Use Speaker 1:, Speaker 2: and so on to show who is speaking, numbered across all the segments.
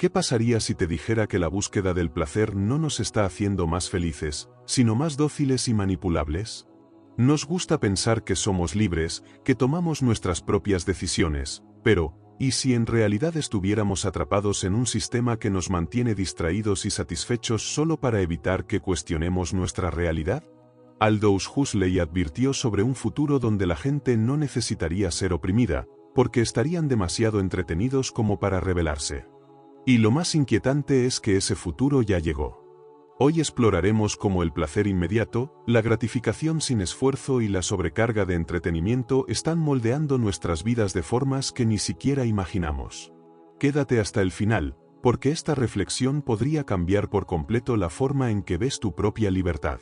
Speaker 1: ¿Qué pasaría si te dijera que la búsqueda del placer no nos está haciendo más felices, sino más dóciles y manipulables? Nos gusta pensar que somos libres, que tomamos nuestras propias decisiones, pero, ¿y si en realidad estuviéramos atrapados en un sistema que nos mantiene distraídos y satisfechos solo para evitar que cuestionemos nuestra realidad? Aldous Huxley advirtió sobre un futuro donde la gente no necesitaría ser oprimida, porque estarían demasiado entretenidos como para rebelarse. Y lo más inquietante es que ese futuro ya llegó. Hoy exploraremos cómo el placer inmediato, la gratificación sin esfuerzo y la sobrecarga de entretenimiento están moldeando nuestras vidas de formas que ni siquiera imaginamos. Quédate hasta el final, porque esta reflexión podría cambiar por completo la forma en que ves tu propia libertad.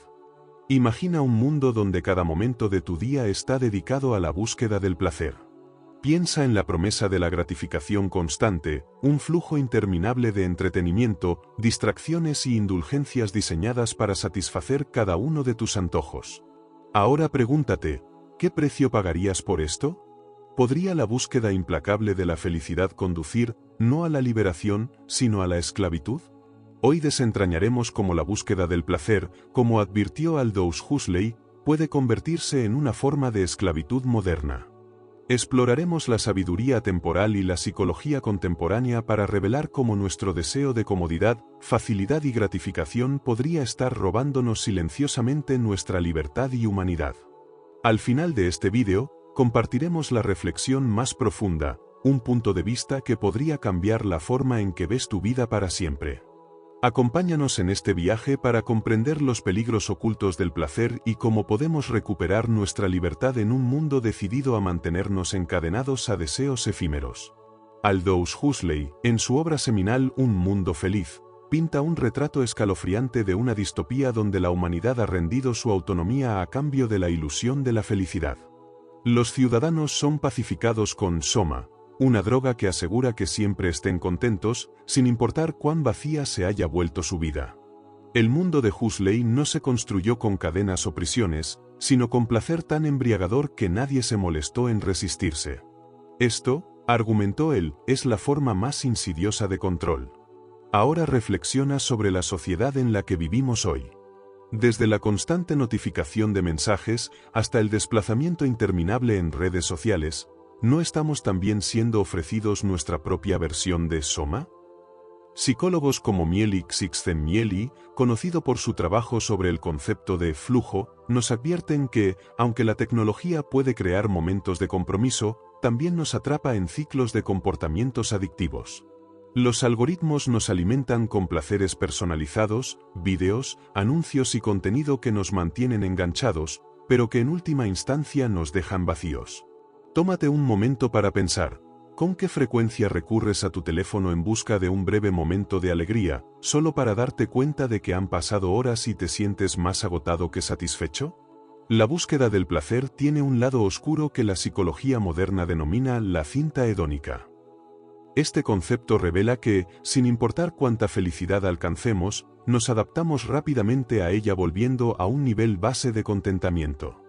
Speaker 1: Imagina un mundo donde cada momento de tu día está dedicado a la búsqueda del placer. Piensa en la promesa de la gratificación constante, un flujo interminable de entretenimiento, distracciones y indulgencias diseñadas para satisfacer cada uno de tus antojos. Ahora pregúntate, ¿qué precio pagarías por esto? ¿Podría la búsqueda implacable de la felicidad conducir, no a la liberación, sino a la esclavitud? Hoy desentrañaremos cómo la búsqueda del placer, como advirtió Aldous Huxley, puede convertirse en una forma de esclavitud moderna. Exploraremos la sabiduría temporal y la psicología contemporánea para revelar cómo nuestro deseo de comodidad, facilidad y gratificación podría estar robándonos silenciosamente nuestra libertad y humanidad. Al final de este vídeo, compartiremos la reflexión más profunda, un punto de vista que podría cambiar la forma en que ves tu vida para siempre. Acompáñanos en este viaje para comprender los peligros ocultos del placer y cómo podemos recuperar nuestra libertad en un mundo decidido a mantenernos encadenados a deseos efímeros. Aldous Huxley, en su obra seminal Un mundo feliz, pinta un retrato escalofriante de una distopía donde la humanidad ha rendido su autonomía a cambio de la ilusión de la felicidad. Los ciudadanos son pacificados con soma, una droga que asegura que siempre estén contentos, sin importar cuán vacía se haya vuelto su vida. El mundo de Huxley no se construyó con cadenas o prisiones, sino con placer tan embriagador que nadie se molestó en resistirse. Esto, argumentó él, es la forma más insidiosa de control. Ahora reflexiona sobre la sociedad en la que vivimos hoy. Desde la constante notificación de mensajes hasta el desplazamiento interminable en redes sociales, ¿no estamos también siendo ofrecidos nuestra propia versión de Soma? Psicólogos como Mieli Csikszentmihalyi, conocido por su trabajo sobre el concepto de flujo, nos advierten que, aunque la tecnología puede crear momentos de compromiso, también nos atrapa en ciclos de comportamientos adictivos. Los algoritmos nos alimentan con placeres personalizados, vídeos, anuncios y contenido que nos mantienen enganchados, pero que en última instancia nos dejan vacíos. Tómate un momento para pensar, ¿con qué frecuencia recurres a tu teléfono en busca de un breve momento de alegría, solo para darte cuenta de que han pasado horas y te sientes más agotado que satisfecho? La búsqueda del placer tiene un lado oscuro que la psicología moderna denomina la cinta hedónica. Este concepto revela que, sin importar cuánta felicidad alcancemos, nos adaptamos rápidamente a ella volviendo a un nivel base de contentamiento.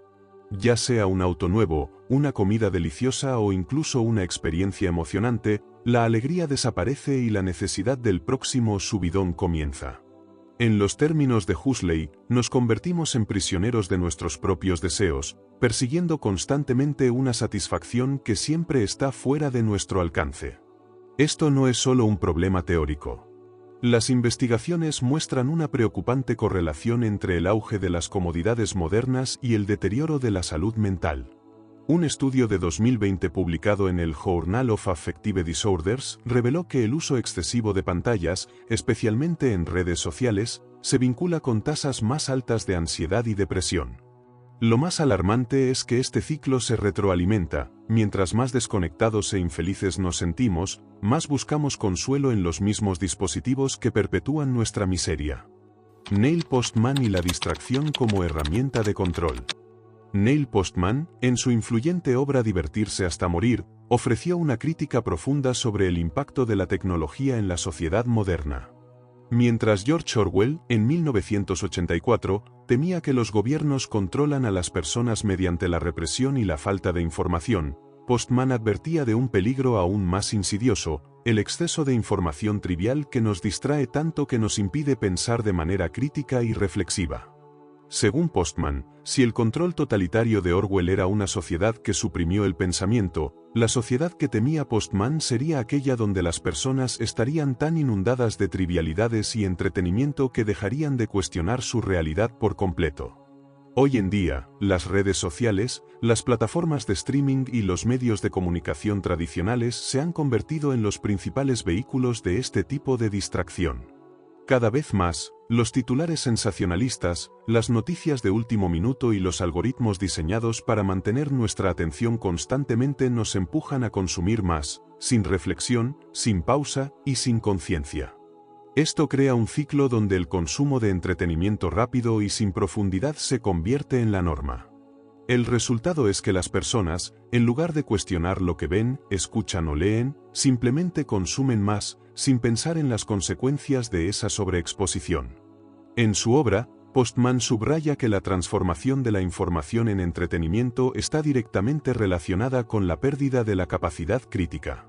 Speaker 1: Ya sea un auto nuevo, una comida deliciosa o incluso una experiencia emocionante, la alegría desaparece y la necesidad del próximo subidón comienza. En los términos de Huxley, nos convertimos en prisioneros de nuestros propios deseos, persiguiendo constantemente una satisfacción que siempre está fuera de nuestro alcance. Esto no es solo un problema teórico. Las investigaciones muestran una preocupante correlación entre el auge de las comodidades modernas y el deterioro de la salud mental. Un estudio de 2020 publicado en el Journal of Affective Disorders reveló que el uso excesivo de pantallas, especialmente en redes sociales, se vincula con tasas más altas de ansiedad y depresión. Lo más alarmante es que este ciclo se retroalimenta. Mientras más desconectados e infelices nos sentimos, más buscamos consuelo en los mismos dispositivos que perpetúan nuestra miseria. Neil Postman y la distracción como herramienta de control. Neil Postman, en su influyente obra Divertirse hasta morir, ofreció una crítica profunda sobre el impacto de la tecnología en la sociedad moderna. Mientras George Orwell, en 1984, temía que los gobiernos controlan a las personas mediante la represión y la falta de información, Postman advertía de un peligro aún más insidioso, el exceso de información trivial que nos distrae tanto que nos impide pensar de manera crítica y reflexiva. Según Postman, si el control totalitario de Orwell era una sociedad que suprimió el pensamiento, la sociedad que temía Postman sería aquella donde las personas estarían tan inundadas de trivialidades y entretenimiento que dejarían de cuestionar su realidad por completo. Hoy en día, las redes sociales, las plataformas de streaming y los medios de comunicación tradicionales se han convertido en los principales vehículos de este tipo de distracción. Cada vez más, los titulares sensacionalistas, las noticias de último minuto y los algoritmos diseñados para mantener nuestra atención constantemente nos empujan a consumir más, sin reflexión, sin pausa y sin conciencia. Esto crea un ciclo donde el consumo de entretenimiento rápido y sin profundidad se convierte en la norma. El resultado es que las personas, en lugar de cuestionar lo que ven, escuchan o leen, simplemente consumen más, sin pensar en las consecuencias de esa sobreexposición. En su obra, Postman subraya que la transformación de la información en entretenimiento está directamente relacionada con la pérdida de la capacidad crítica.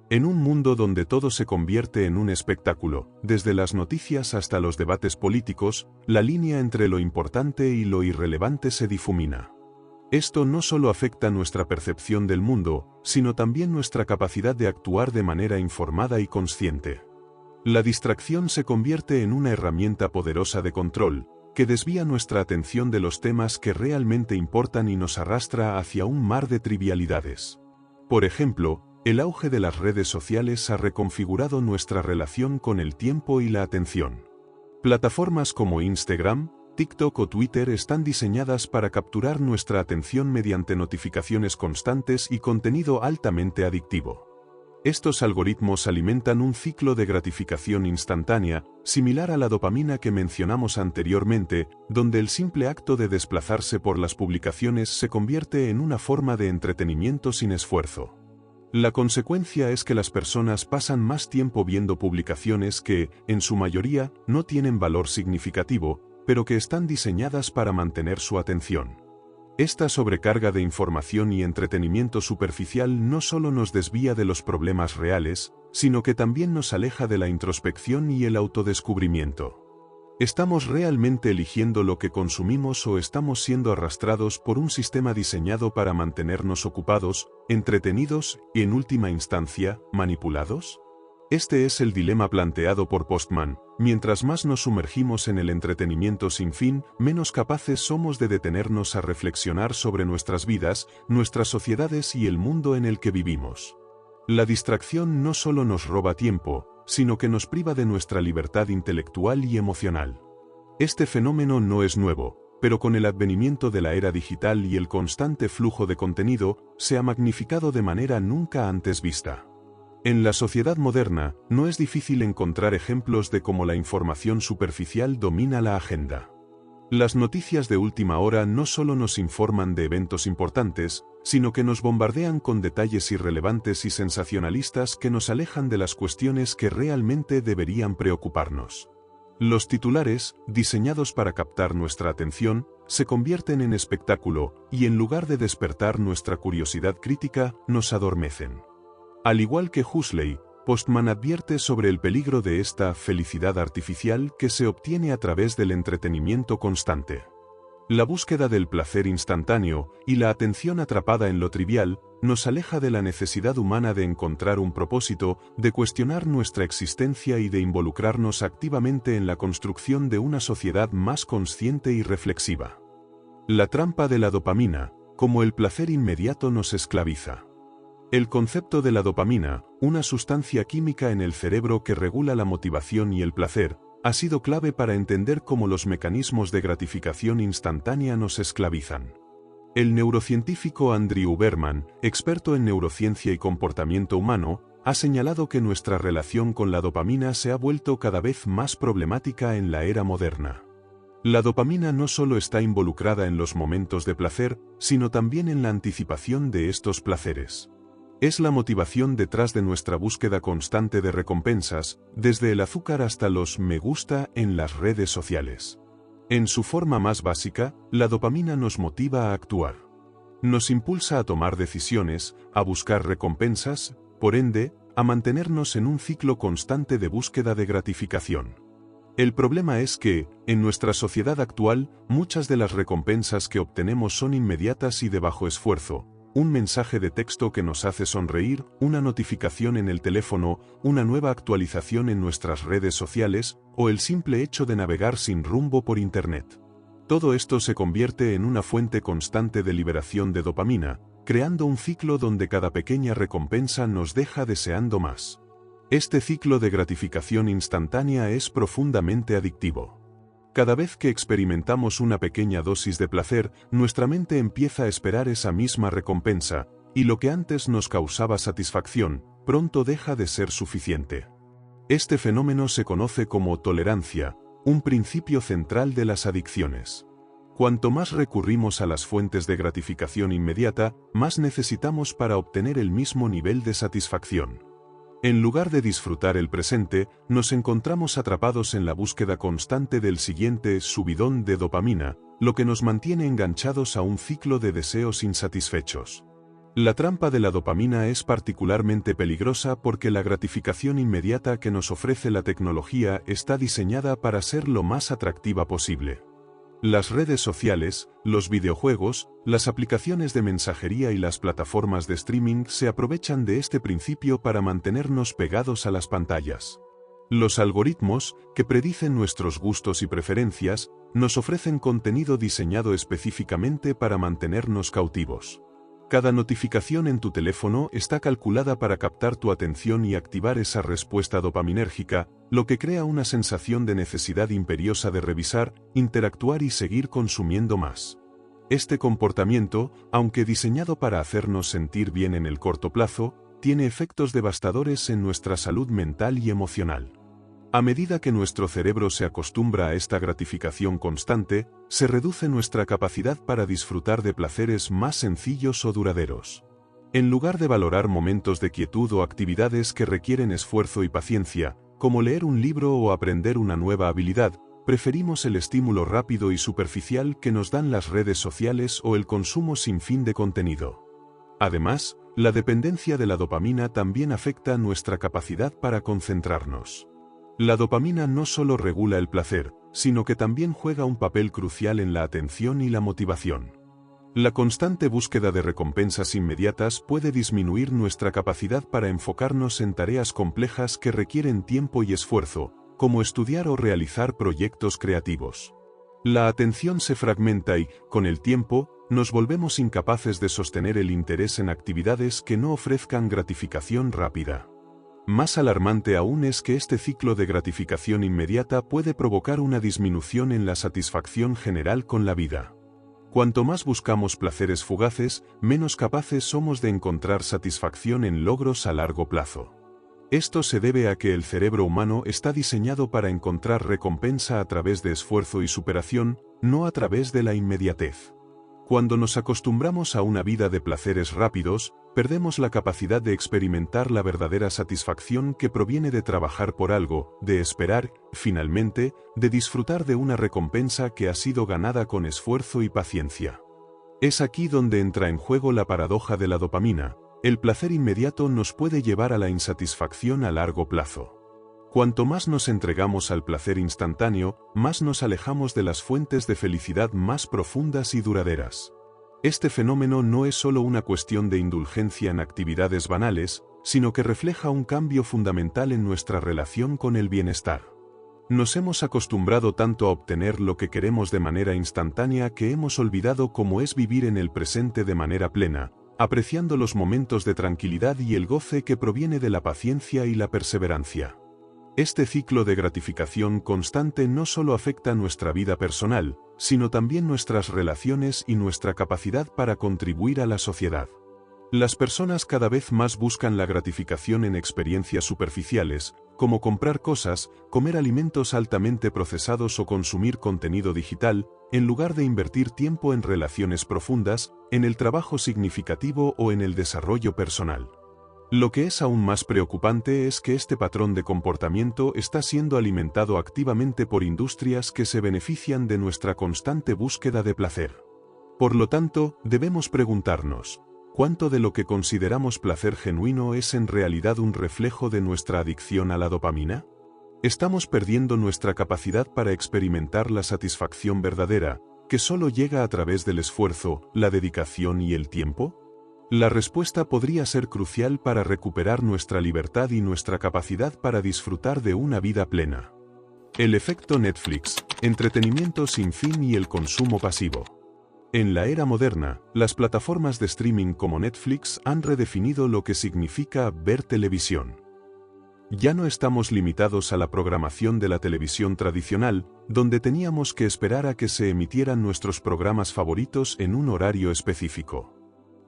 Speaker 1: En un mundo donde todo se convierte en un espectáculo, desde las noticias hasta los debates políticos, la línea entre lo importante y lo irrelevante se difumina. Esto no solo afecta nuestra percepción del mundo, sino también nuestra capacidad de actuar de manera informada y consciente. La distracción se convierte en una herramienta poderosa de control, que desvía nuestra atención de los temas que realmente importan y nos arrastra hacia un mar de trivialidades. Por ejemplo, el auge de las redes sociales ha reconfigurado nuestra relación con el tiempo y la atención. Plataformas como Instagram, TikTok o Twitter están diseñadas para capturar nuestra atención mediante notificaciones constantes y contenido altamente adictivo. Estos algoritmos alimentan un ciclo de gratificación instantánea, similar a la dopamina que mencionamos anteriormente, donde el simple acto de desplazarse por las publicaciones se convierte en una forma de entretenimiento sin esfuerzo. La consecuencia es que las personas pasan más tiempo viendo publicaciones que, en su mayoría, no tienen valor significativo, pero que están diseñadas para mantener su atención. Esta sobrecarga de información y entretenimiento superficial no solo nos desvía de los problemas reales, sino que también nos aleja de la introspección y el autodescubrimiento. ¿Estamos realmente eligiendo lo que consumimos o estamos siendo arrastrados por un sistema diseñado para mantenernos ocupados, entretenidos y, en última instancia, manipulados? Este es el dilema planteado por Postman. Mientras más nos sumergimos en el entretenimiento sin fin, menos capaces somos de detenernos a reflexionar sobre nuestras vidas, nuestras sociedades y el mundo en el que vivimos. La distracción no solo nos roba tiempo, sino que nos priva de nuestra libertad intelectual y emocional. Este fenómeno no es nuevo, pero con el advenimiento de la era digital y el constante flujo de contenido, se ha magnificado de manera nunca antes vista. En la sociedad moderna, no es difícil encontrar ejemplos de cómo la información superficial domina la agenda. Las noticias de última hora no solo nos informan de eventos importantes, sino que nos bombardean con detalles irrelevantes y sensacionalistas que nos alejan de las cuestiones que realmente deberían preocuparnos. Los titulares, diseñados para captar nuestra atención, se convierten en espectáculo, y en lugar de despertar nuestra curiosidad crítica, nos adormecen. Al igual que Huxley, Postman advierte sobre el peligro de esta felicidad artificial que se obtiene a través del entretenimiento constante. La búsqueda del placer instantáneo y la atención atrapada en lo trivial nos aleja de la necesidad humana de encontrar un propósito, de cuestionar nuestra existencia y de involucrarnos activamente en la construcción de una sociedad más consciente y reflexiva. La trampa de la dopamina, como el placer inmediato, nos esclaviza. El concepto de la dopamina, una sustancia química en el cerebro que regula la motivación y el placer, ha sido clave para entender cómo los mecanismos de gratificación instantánea nos esclavizan. El neurocientífico Andrew Berman, experto en neurociencia y comportamiento humano, ha señalado que nuestra relación con la dopamina se ha vuelto cada vez más problemática en la era moderna. La dopamina no solo está involucrada en los momentos de placer, sino también en la anticipación de estos placeres. Es la motivación detrás de nuestra búsqueda constante de recompensas, desde el azúcar hasta los me gusta en las redes sociales. En su forma más básica, la dopamina nos motiva a actuar. Nos impulsa a tomar decisiones, a buscar recompensas, por ende, a mantenernos en un ciclo constante de búsqueda de gratificación. El problema es que, en nuestra sociedad actual, muchas de las recompensas que obtenemos son inmediatas y de bajo esfuerzo. Un mensaje de texto que nos hace sonreír, una notificación en el teléfono, una nueva actualización en nuestras redes sociales, o el simple hecho de navegar sin rumbo por Internet. Todo esto se convierte en una fuente constante de liberación de dopamina, creando un ciclo donde cada pequeña recompensa nos deja deseando más. Este ciclo de gratificación instantánea es profundamente adictivo. Cada vez que experimentamos una pequeña dosis de placer, nuestra mente empieza a esperar esa misma recompensa, y lo que antes nos causaba satisfacción, pronto deja de ser suficiente. Este fenómeno se conoce como tolerancia, un principio central de las adicciones. Cuanto más recurrimos a las fuentes de gratificación inmediata, más necesitamos para obtener el mismo nivel de satisfacción. En lugar de disfrutar el presente, nos encontramos atrapados en la búsqueda constante del siguiente subidón de dopamina, lo que nos mantiene enganchados a un ciclo de deseos insatisfechos. La trampa de la dopamina es particularmente peligrosa porque la gratificación inmediata que nos ofrece la tecnología está diseñada para ser lo más atractiva posible. Las redes sociales, los videojuegos, las aplicaciones de mensajería y las plataformas de streaming se aprovechan de este principio para mantenernos pegados a las pantallas. Los algoritmos, que predicen nuestros gustos y preferencias, nos ofrecen contenido diseñado específicamente para mantenernos cautivos. Cada notificación en tu teléfono está calculada para captar tu atención y activar esa respuesta dopaminérgica, lo que crea una sensación de necesidad imperiosa de revisar, interactuar y seguir consumiendo más. Este comportamiento, aunque diseñado para hacernos sentir bien en el corto plazo, tiene efectos devastadores en nuestra salud mental y emocional. A medida que nuestro cerebro se acostumbra a esta gratificación constante, se reduce nuestra capacidad para disfrutar de placeres más sencillos o duraderos. En lugar de valorar momentos de quietud o actividades que requieren esfuerzo y paciencia, como leer un libro o aprender una nueva habilidad, preferimos el estímulo rápido y superficial que nos dan las redes sociales o el consumo sin fin de contenido. Además, la dependencia de la dopamina también afecta nuestra capacidad para concentrarnos. La dopamina no solo regula el placer, sino que también juega un papel crucial en la atención y la motivación. La constante búsqueda de recompensas inmediatas puede disminuir nuestra capacidad para enfocarnos en tareas complejas que requieren tiempo y esfuerzo, como estudiar o realizar proyectos creativos. La atención se fragmenta y, con el tiempo, nos volvemos incapaces de sostener el interés en actividades que no ofrezcan gratificación rápida. Más alarmante aún es que este ciclo de gratificación inmediata puede provocar una disminución en la satisfacción general con la vida. Cuanto más buscamos placeres fugaces, menos capaces somos de encontrar satisfacción en logros a largo plazo. Esto se debe a que el cerebro humano está diseñado para encontrar recompensa a través de esfuerzo y superación, no a través de la inmediatez. Cuando nos acostumbramos a una vida de placeres rápidos, perdemos la capacidad de experimentar la verdadera satisfacción que proviene de trabajar por algo, de esperar, finalmente, de disfrutar de una recompensa que ha sido ganada con esfuerzo y paciencia. Es aquí donde entra en juego la paradoja de la dopamina. El placer inmediato nos puede llevar a la insatisfacción a largo plazo. Cuanto más nos entregamos al placer instantáneo, más nos alejamos de las fuentes de felicidad más profundas y duraderas. Este fenómeno no es solo una cuestión de indulgencia en actividades banales, sino que refleja un cambio fundamental en nuestra relación con el bienestar. Nos hemos acostumbrado tanto a obtener lo que queremos de manera instantánea que hemos olvidado cómo es vivir en el presente de manera plena, apreciando los momentos de tranquilidad y el goce que proviene de la paciencia y la perseverancia. Este ciclo de gratificación constante no solo afecta nuestra vida personal, sino también nuestras relaciones y nuestra capacidad para contribuir a la sociedad. Las personas cada vez más buscan la gratificación en experiencias superficiales, como comprar cosas, comer alimentos altamente procesados o consumir contenido digital, en lugar de invertir tiempo en relaciones profundas, en el trabajo significativo o en el desarrollo personal. Lo que es aún más preocupante es que este patrón de comportamiento está siendo alimentado activamente por industrias que se benefician de nuestra constante búsqueda de placer. Por lo tanto, debemos preguntarnos, ¿cuánto de lo que consideramos placer genuino es en realidad un reflejo de nuestra adicción a la dopamina? ¿Estamos perdiendo nuestra capacidad para experimentar la satisfacción verdadera, que solo llega a través del esfuerzo, la dedicación y el tiempo? La respuesta podría ser crucial para recuperar nuestra libertad y nuestra capacidad para disfrutar de una vida plena. El efecto Netflix, entretenimiento sin fin y el consumo pasivo. En la era moderna, las plataformas de streaming como Netflix han redefinido lo que significa ver televisión. Ya no estamos limitados a la programación de la televisión tradicional, donde teníamos que esperar a que se emitieran nuestros programas favoritos en un horario específico.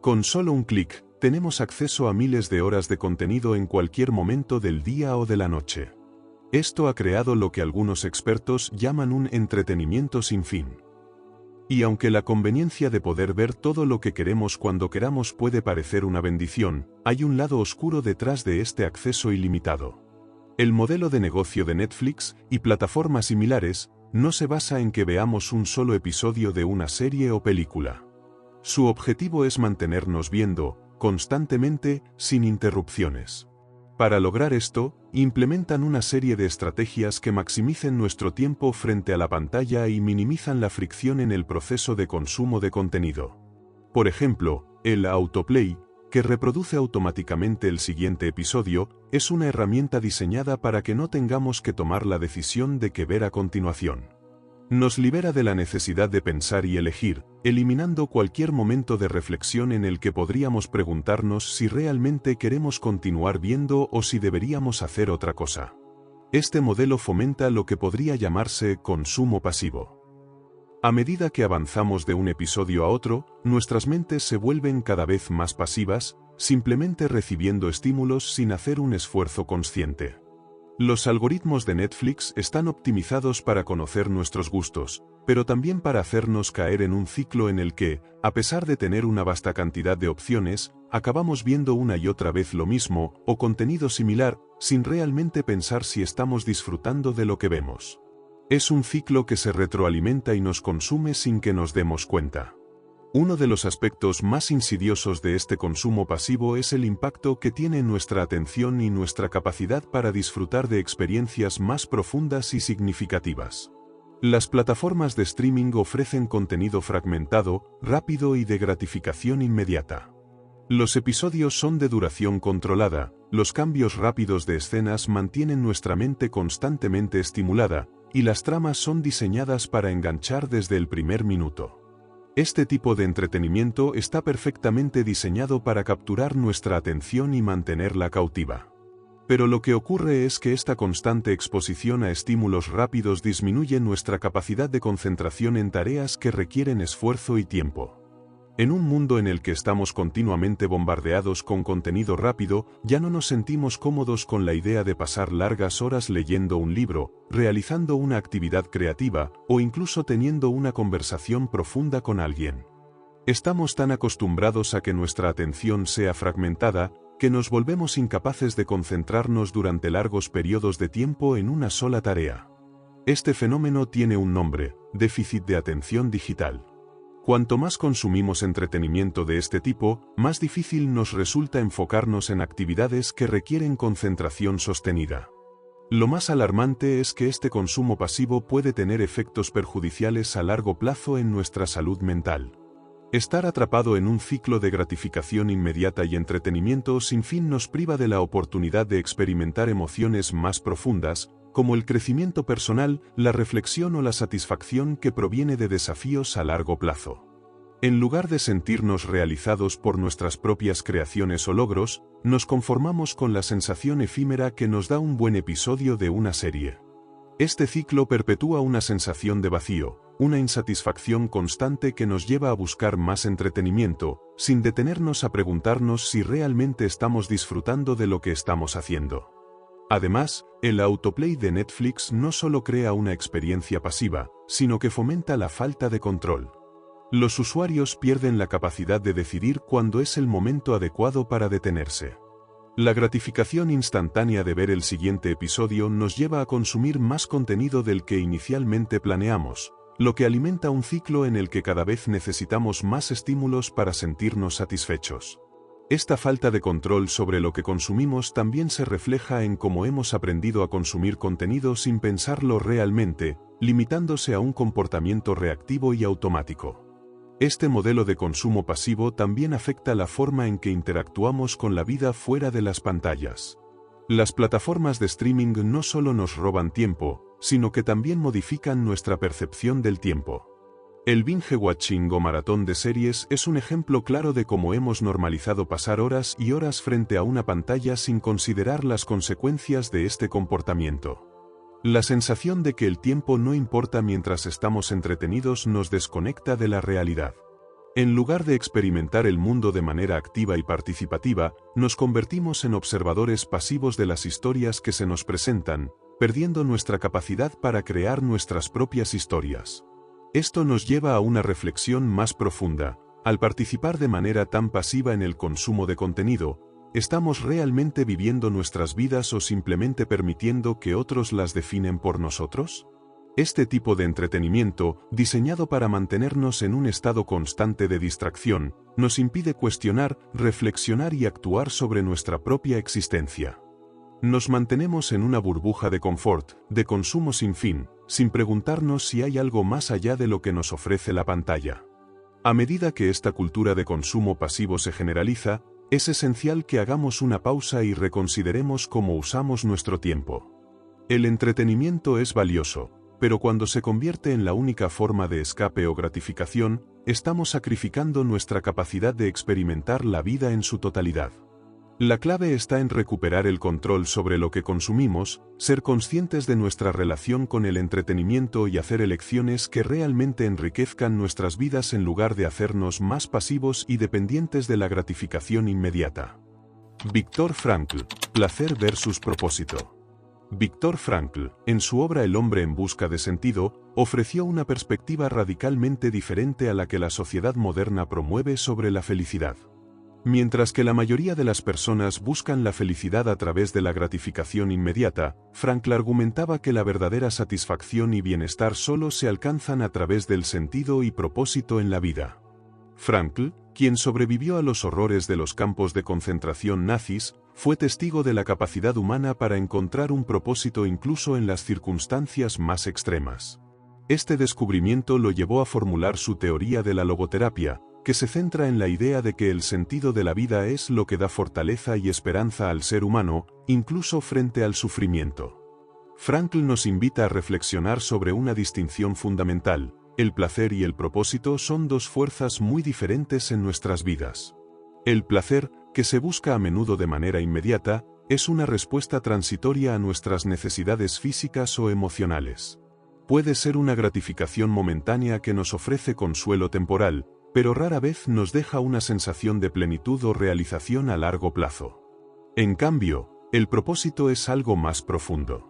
Speaker 1: Con solo un clic, tenemos acceso a miles de horas de contenido en cualquier momento del día o de la noche. Esto ha creado lo que algunos expertos llaman un entretenimiento sin fin. Y aunque la conveniencia de poder ver todo lo que queremos cuando queramos puede parecer una bendición, hay un lado oscuro detrás de este acceso ilimitado. El modelo de negocio de Netflix y plataformas similares no se basa en que veamos un solo episodio de una serie o película. Su objetivo es mantenernos viendo, constantemente, sin interrupciones. Para lograr esto, implementan una serie de estrategias que maximicen nuestro tiempo frente a la pantalla y minimizan la fricción en el proceso de consumo de contenido. Por ejemplo, el autoplay, que reproduce automáticamente el siguiente episodio, es una herramienta diseñada para que no tengamos que tomar la decisión de qué ver a continuación. Nos libera de la necesidad de pensar y elegir, eliminando cualquier momento de reflexión en el que podríamos preguntarnos si realmente queremos continuar viendo o si deberíamos hacer otra cosa. Este modelo fomenta lo que podría llamarse consumo pasivo. A medida que avanzamos de un episodio a otro, nuestras mentes se vuelven cada vez más pasivas, simplemente recibiendo estímulos sin hacer un esfuerzo consciente. Los algoritmos de Netflix están optimizados para conocer nuestros gustos, pero también para hacernos caer en un ciclo en el que, a pesar de tener una vasta cantidad de opciones, acabamos viendo una y otra vez lo mismo o contenido similar, sin realmente pensar si estamos disfrutando de lo que vemos. Es un ciclo que se retroalimenta y nos consume sin que nos demos cuenta. Uno de los aspectos más insidiosos de este consumo pasivo es el impacto que tiene en nuestra atención y nuestra capacidad para disfrutar de experiencias más profundas y significativas. Las plataformas de streaming ofrecen contenido fragmentado, rápido y de gratificación inmediata. Los episodios son de duración controlada, los cambios rápidos de escenas mantienen nuestra mente constantemente estimulada, y las tramas son diseñadas para enganchar desde el primer minuto. Este tipo de entretenimiento está perfectamente diseñado para capturar nuestra atención y mantenerla cautiva. Pero lo que ocurre es que esta constante exposición a estímulos rápidos disminuye nuestra capacidad de concentración en tareas que requieren esfuerzo y tiempo. En un mundo en el que estamos continuamente bombardeados con contenido rápido, ya no nos sentimos cómodos con la idea de pasar largas horas leyendo un libro, realizando una actividad creativa o incluso teniendo una conversación profunda con alguien. Estamos tan acostumbrados a que nuestra atención sea fragmentada, que nos volvemos incapaces de concentrarnos durante largos periodos de tiempo en una sola tarea. Este fenómeno tiene un nombre: déficit de atención digital. Cuanto más consumimos entretenimiento de este tipo, más difícil nos resulta enfocarnos en actividades que requieren concentración sostenida. Lo más alarmante es que este consumo pasivo puede tener efectos perjudiciales a largo plazo en nuestra salud mental. Estar atrapado en un ciclo de gratificación inmediata y entretenimiento sin fin nos priva de la oportunidad de experimentar emociones más profundas, como el crecimiento personal, la reflexión o la satisfacción que proviene de desafíos a largo plazo. En lugar de sentirnos realizados por nuestras propias creaciones o logros, nos conformamos con la sensación efímera que nos da un buen episodio de una serie. Este ciclo perpetúa una sensación de vacío, una insatisfacción constante que nos lleva a buscar más entretenimiento, sin detenernos a preguntarnos si realmente estamos disfrutando de lo que estamos haciendo. Además, el autoplay de Netflix no solo crea una experiencia pasiva, sino que fomenta la falta de control. Los usuarios pierden la capacidad de decidir cuándo es el momento adecuado para detenerse. La gratificación instantánea de ver el siguiente episodio nos lleva a consumir más contenido del que inicialmente planeamos, lo que alimenta un ciclo en el que cada vez necesitamos más estímulos para sentirnos satisfechos. Esta falta de control sobre lo que consumimos también se refleja en cómo hemos aprendido a consumir contenido sin pensarlo realmente, limitándose a un comportamiento reactivo y automático. Este modelo de consumo pasivo también afecta la forma en que interactuamos con la vida fuera de las pantallas. Las plataformas de streaming no solo nos roban tiempo, sino que también modifican nuestra percepción del tiempo. El binge-watching o maratón de series es un ejemplo claro de cómo hemos normalizado pasar horas y horas frente a una pantalla sin considerar las consecuencias de este comportamiento. La sensación de que el tiempo no importa mientras estamos entretenidos nos desconecta de la realidad. En lugar de experimentar el mundo de manera activa y participativa, nos convertimos en observadores pasivos de las historias que se nos presentan, perdiendo nuestra capacidad para crear nuestras propias historias. Esto nos lleva a una reflexión más profunda. Al participar de manera tan pasiva en el consumo de contenido, ¿estamos realmente viviendo nuestras vidas o simplemente permitiendo que otros las definen por nosotros? Este tipo de entretenimiento, diseñado para mantenernos en un estado constante de distracción, nos impide cuestionar, reflexionar y actuar sobre nuestra propia existencia. Nos mantenemos en una burbuja de confort, de consumo sin fin, sin preguntarnos si hay algo más allá de lo que nos ofrece la pantalla. A medida que esta cultura de consumo pasivo se generaliza, es esencial que hagamos una pausa y reconsideremos cómo usamos nuestro tiempo. El entretenimiento es valioso, pero cuando se convierte en la única forma de escape o gratificación, estamos sacrificando nuestra capacidad de experimentar la vida en su totalidad. La clave está en recuperar el control sobre lo que consumimos, ser conscientes de nuestra relación con el entretenimiento y hacer elecciones que realmente enriquezcan nuestras vidas en lugar de hacernos más pasivos y dependientes de la gratificación inmediata. Viktor Frankl, placer versus propósito. Viktor Frankl, en su obra El hombre en busca de sentido, ofreció una perspectiva radicalmente diferente a la que la sociedad moderna promueve sobre la felicidad. Mientras que la mayoría de las personas buscan la felicidad a través de la gratificación inmediata, Frankl argumentaba que la verdadera satisfacción y bienestar solo se alcanzan a través del sentido y propósito en la vida. Frankl, quien sobrevivió a los horrores de los campos de concentración nazis, fue testigo de la capacidad humana para encontrar un propósito incluso en las circunstancias más extremas. Este descubrimiento lo llevó a formular su teoría de la logoterapia, que se centra en la idea de que el sentido de la vida es lo que da fortaleza y esperanza al ser humano, incluso frente al sufrimiento. Frankl nos invita a reflexionar sobre una distinción fundamental: el placer y el propósito son dos fuerzas muy diferentes en nuestras vidas. El placer, que se busca a menudo de manera inmediata, es una respuesta transitoria a nuestras necesidades físicas o emocionales. Puede ser una gratificación momentánea que nos ofrece consuelo temporal, pero rara vez nos deja una sensación de plenitud o realización a largo plazo. En cambio, el propósito es algo más profundo.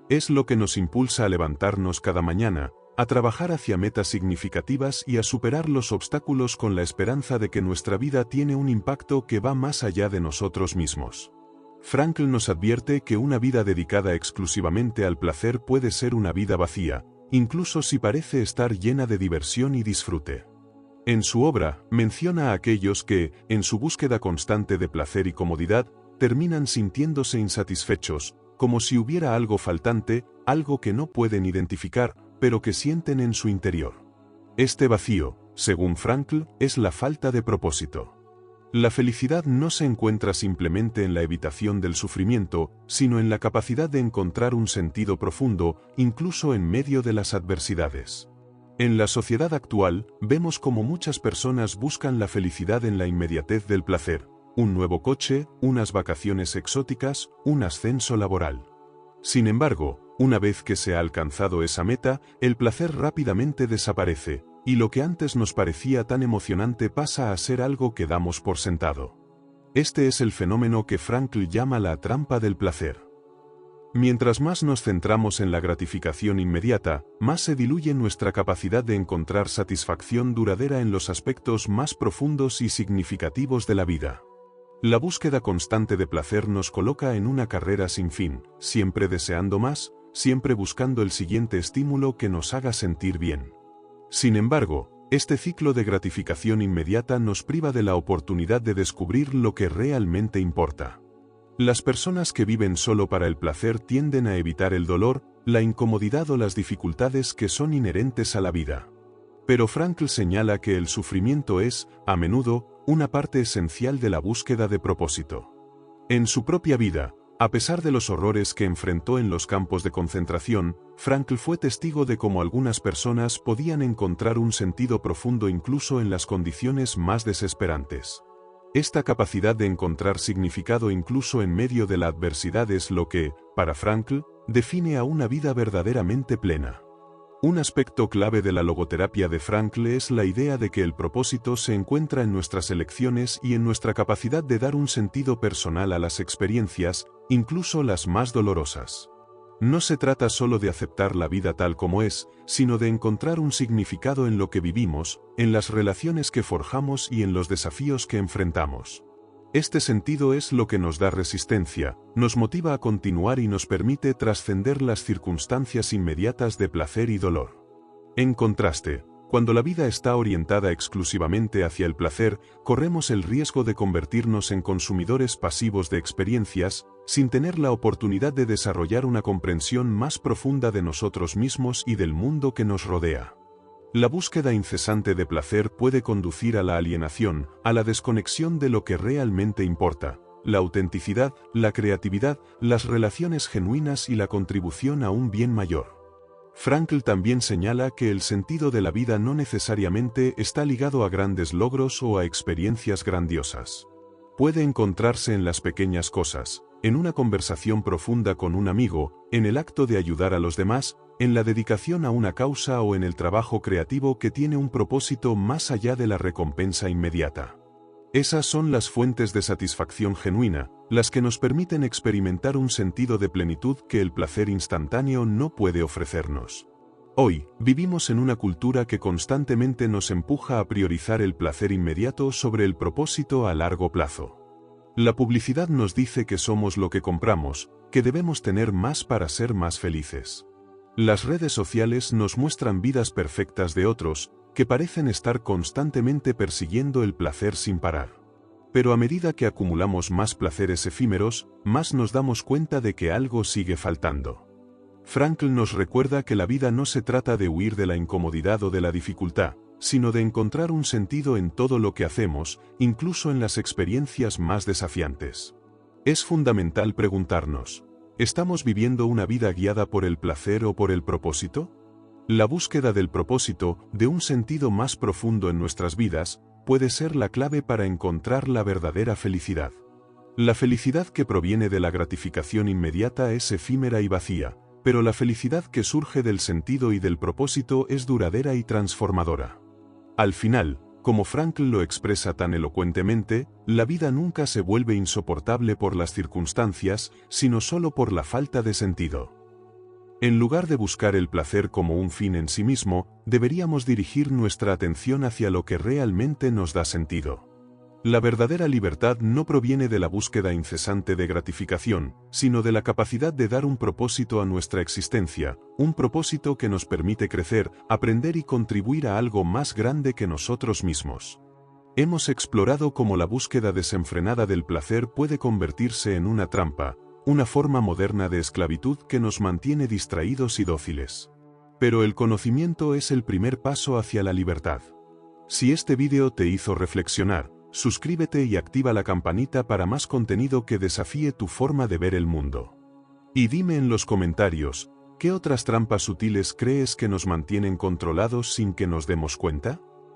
Speaker 1: Es lo que nos impulsa a levantarnos cada mañana, a trabajar hacia metas significativas y a superar los obstáculos con la esperanza de que nuestra vida tiene un impacto que va más allá de nosotros mismos. Frankl nos advierte que una vida dedicada exclusivamente al placer puede ser una vida vacía, incluso si parece estar llena de diversión y disfrute. En su obra, menciona a aquellos que, en su búsqueda constante de placer y comodidad, terminan sintiéndose insatisfechos, como si hubiera algo faltante, algo que no pueden identificar, pero que sienten en su interior. Este vacío, según Frankl, es la falta de propósito. La felicidad no se encuentra simplemente en la evitación del sufrimiento, sino en la capacidad de encontrar un sentido profundo, incluso en medio de las adversidades. En la sociedad actual, vemos cómo muchas personas buscan la felicidad en la inmediatez del placer: un nuevo coche, unas vacaciones exóticas, un ascenso laboral. Sin embargo, una vez que se ha alcanzado esa meta, el placer rápidamente desaparece, y lo que antes nos parecía tan emocionante pasa a ser algo que damos por sentado. Este es el fenómeno que Frankl llama la trampa del placer. Mientras más nos centramos en la gratificación inmediata, más se diluye nuestra capacidad de encontrar satisfacción duradera en los aspectos más profundos y significativos de la vida. La búsqueda constante de placer nos coloca en una carrera sin fin, siempre deseando más, siempre buscando el siguiente estímulo que nos haga sentir bien. Sin embargo, este ciclo de gratificación inmediata nos priva de la oportunidad de descubrir lo que realmente importa. Las personas que viven solo para el placer tienden a evitar el dolor, la incomodidad o las dificultades que son inherentes a la vida. Pero Frankl señala que el sufrimiento es, a menudo, una parte esencial de la búsqueda de propósito. En su propia vida, a pesar de los horrores que enfrentó en los campos de concentración, Frankl fue testigo de cómo algunas personas podían encontrar un sentido profundo incluso en las condiciones más desesperantes. Esta capacidad de encontrar significado incluso en medio de la adversidad es lo que, para Frankl, define a una vida verdaderamente plena. Un aspecto clave de la logoterapia de Frankl es la idea de que el propósito se encuentra en nuestras elecciones y en nuestra capacidad de dar un sentido personal a las experiencias, incluso las más dolorosas. No se trata solo de aceptar la vida tal como es, sino de encontrar un significado en lo que vivimos, en las relaciones que forjamos y en los desafíos que enfrentamos. Este sentido es lo que nos da resistencia, nos motiva a continuar y nos permite trascender las circunstancias inmediatas de placer y dolor. En contraste, cuando la vida está orientada exclusivamente hacia el placer, corremos el riesgo de convertirnos en consumidores pasivos de experiencias, sin tener la oportunidad de desarrollar una comprensión más profunda de nosotros mismos y del mundo que nos rodea. La búsqueda incesante de placer puede conducir a la alienación, a la desconexión de lo que realmente importa, la autenticidad, la creatividad, las relaciones genuinas y la contribución a un bien mayor. Frankl también señala que el sentido de la vida no necesariamente está ligado a grandes logros o a experiencias grandiosas. Puede encontrarse en las pequeñas cosas, en una conversación profunda con un amigo, en el acto de ayudar a los demás, en la dedicación a una causa o en el trabajo creativo que tiene un propósito más allá de la recompensa inmediata. Esas son las fuentes de satisfacción genuina, las que nos permiten experimentar un sentido de plenitud que el placer instantáneo no puede ofrecernos. Hoy, vivimos en una cultura que constantemente nos empuja a priorizar el placer inmediato sobre el propósito a largo plazo. La publicidad nos dice que somos lo que compramos, que debemos tener más para ser más felices. Las redes sociales nos muestran vidas perfectas de otros, que parecen estar constantemente persiguiendo el placer sin parar. Pero a medida que acumulamos más placeres efímeros, más nos damos cuenta de que algo sigue faltando. Frankl nos recuerda que la vida no se trata de huir de la incomodidad o de la dificultad, sino de encontrar un sentido en todo lo que hacemos, incluso en las experiencias más desafiantes. Es fundamental preguntarnos, ¿estamos viviendo una vida guiada por el placer o por el propósito? La búsqueda del propósito, de un sentido más profundo en nuestras vidas, puede ser la clave para encontrar la verdadera felicidad. La felicidad que proviene de la gratificación inmediata es efímera y vacía, pero la felicidad que surge del sentido y del propósito es duradera y transformadora. Al final, como Frankl lo expresa tan elocuentemente, la vida nunca se vuelve insoportable por las circunstancias, sino solo por la falta de sentido. En lugar de buscar el placer como un fin en sí mismo, deberíamos dirigir nuestra atención hacia lo que realmente nos da sentido. La verdadera libertad no proviene de la búsqueda incesante de gratificación, sino de la capacidad de dar un propósito a nuestra existencia, un propósito que nos permite crecer, aprender y contribuir a algo más grande que nosotros mismos. Hemos explorado cómo la búsqueda desenfrenada del placer puede convertirse en una trampa, una forma moderna de esclavitud que nos mantiene distraídos y dóciles. Pero el conocimiento es el primer paso hacia la libertad. Si este vídeo te hizo reflexionar, suscríbete y activa la campanita para más contenido que desafíe tu forma de ver el mundo. Y dime en los comentarios, ¿qué otras trampas sutiles crees que nos mantienen controlados sin que nos demos cuenta?